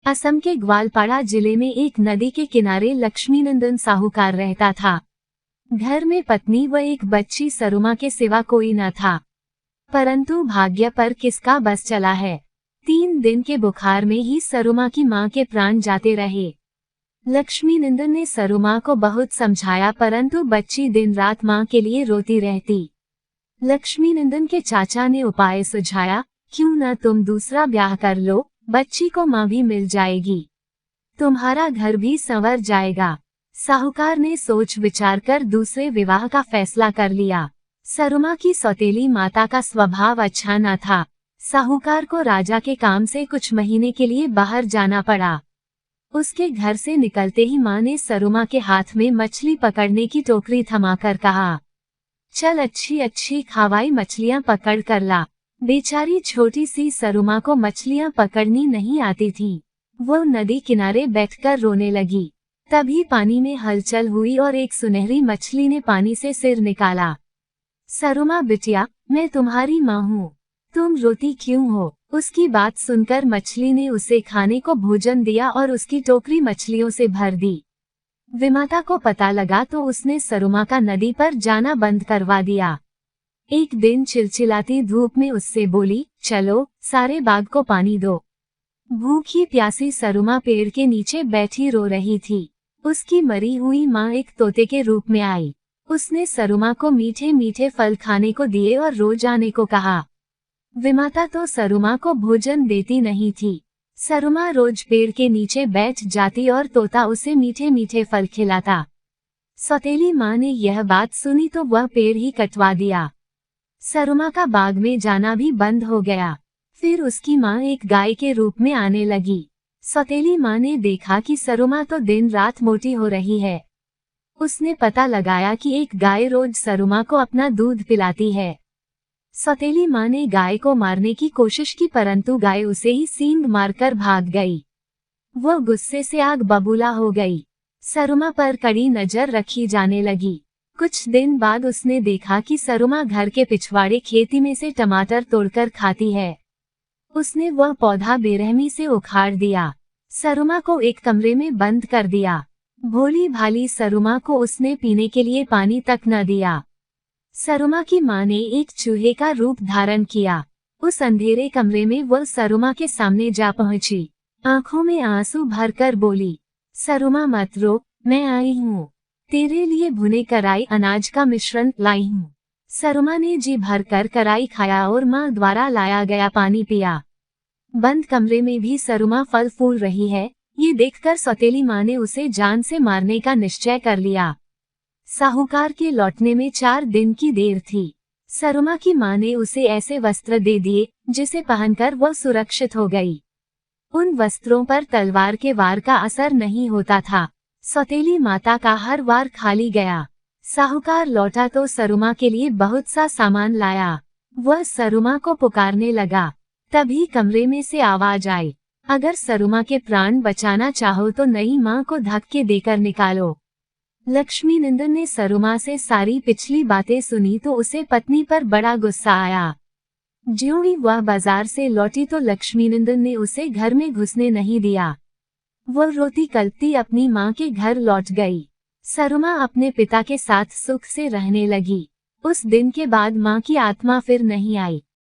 असम के ग्वालपाड़ा जिले में एक नदी के किनारे लक्ष्मीनंदन साहूकार रहता था। घर में पत्नी व एक बच्ची सरुमा के सिवा कोई न था। परंतु भाग्य पर किसका बस चला है। 3 दिन के बुखार में ही सरुमा की मां के प्राण जाते रहे। लक्ष्मीनंदन ने सरुमा को बहुत समझाया, परंतु बच्ची दिन रात मां के लिए रोती रहती। लक्ष्मीनंदन के चाचा ने उपाय सुझाया, क्यों न तुम दूसरा ब्याह कर लो, बच्ची को मां भी मिल जाएगी, तुम्हारा घर भी संवर जाएगा। साहूकार ने सोच विचार कर दूसरे विवाह का फैसला कर लिया। सरुमा की सौतेली माता का स्वभाव अच्छा न था। साहूकार को राजा के काम से कुछ महीने के लिए बाहर जाना पड़ा। उसके घर से निकलते ही मां ने सरुमा के हाथ में मछली पकड़ने की टोकरी थमाकर कहा, चल अच्छी अच्छी खावाई मछलियां पकड़ कर ला। बेचारी छोटी सी सरुमा को मछलियां पकड़नी नहीं आती थी। वो नदी किनारे बैठकर रोने लगी। तभी पानी में हलचल हुई और एक सुनहरी मछली ने पानी से सिर निकाला। सरुमा बिटिया, मैं तुम्हारी माँ हूँ, तुम रोती क्यों हो? उसकी बात सुनकर मछली ने उसे खाने को भोजन दिया और उसकी टोकरी मछलियों से भर दी। विमाता को पता लगा तो उसने सरुमा का नदी पर जाना बंद करवा दिया। एक दिन चिलचिलाती धूप में उससे बोली, चलो सारे बाग को पानी दो। भूखी प्यासी सरुमा पेड़ के नीचे बैठी रो रही थी। उसकी मरी हुई माँ एक तोते के रूप में आई। उसने सरुमा को मीठे मीठे फल खाने को दिए और रोज आने को कहा। विमाता तो सरुमा को भोजन देती नहीं थी। सरुमा रोज पेड़ के नीचे बैठ जाती और तोता उसे मीठे मीठे फल खिलाता। सौतेली माँ ने यह बात सुनी तो वह पेड़ ही कटवा दिया। सरुमा का बाग में जाना भी बंद हो गया। फिर उसकी माँ एक गाय के रूप में आने लगी। सौतेली माँ ने देखा कि सरुमा तो दिन रात मोटी हो रही है। उसने पता लगाया कि एक गाय रोज सरुमा को अपना दूध पिलाती है। सौतेली माँ ने गाय को मारने की कोशिश की, परंतु गाय उसे ही सींग मारकर भाग गई। वो गुस्से से आग बबूला हो गई। सरुमा पर कड़ी नजर रखी जाने लगी। कुछ दिन बाद उसने देखा कि सरुमा घर के पिछवाड़े खेती में से टमाटर तोड़कर खाती है। उसने वह पौधा बेरहमी से उखाड़ दिया। सरुमा को एक कमरे में बंद कर दिया। भोली भाली सरुमा को उसने पीने के लिए पानी तक न दिया। सरुमा की माँ ने एक चूहे का रूप धारण किया। उस अंधेरे कमरे में वह सरुमा के सामने जा पहुंची। आंखों में आंसू भरकर बोली, सरुमा मत रो, मैं आई हूँ, तेरे लिए भुने कराई अनाज का मिश्रण लाई हूँ। सरुमा ने जी भरकर कराई खाया और माँ द्वारा लाया गया पानी पिया। बंद कमरे में भी सरुमा फल फूल रही है, ये देखकर सौतेली माँ ने उसे जान से मारने का निश्चय कर लिया। साहूकार के लौटने में 4 दिन की देर थी। सरुमा की माँ ने उसे ऐसे वस्त्र दे दिए जिसे पहनकर वह सुरक्षित हो गई। उन वस्त्रों पर तलवार के वार का असर नहीं होता था। सौतेली माता का हर वार खाली गया। साहूकार लौटा तो सरुमा के लिए बहुत सा सामान लाया। वह सरुमा को पुकारने लगा। तभी कमरे में से आवाज आई, अगर सरुमा के प्राण बचाना चाहो तो नई माँ को धक्के देकर निकालो। लक्ष्मीनंदन ने सरुमा से सारी पिछली बातें सुनी तो उसे पत्नी पर बड़ा गुस्सा आया। ज्यों ही वह बाजार से लौटी तो लक्ष्मीनंदन ने उसे घर में घुसने नहीं दिया। वह रोती कलपती अपनी माँ के घर लौट गई। सरुमा अपने पिता के साथ सुख से रहने लगी। उस दिन के बाद माँ की आत्मा फिर नहीं आई।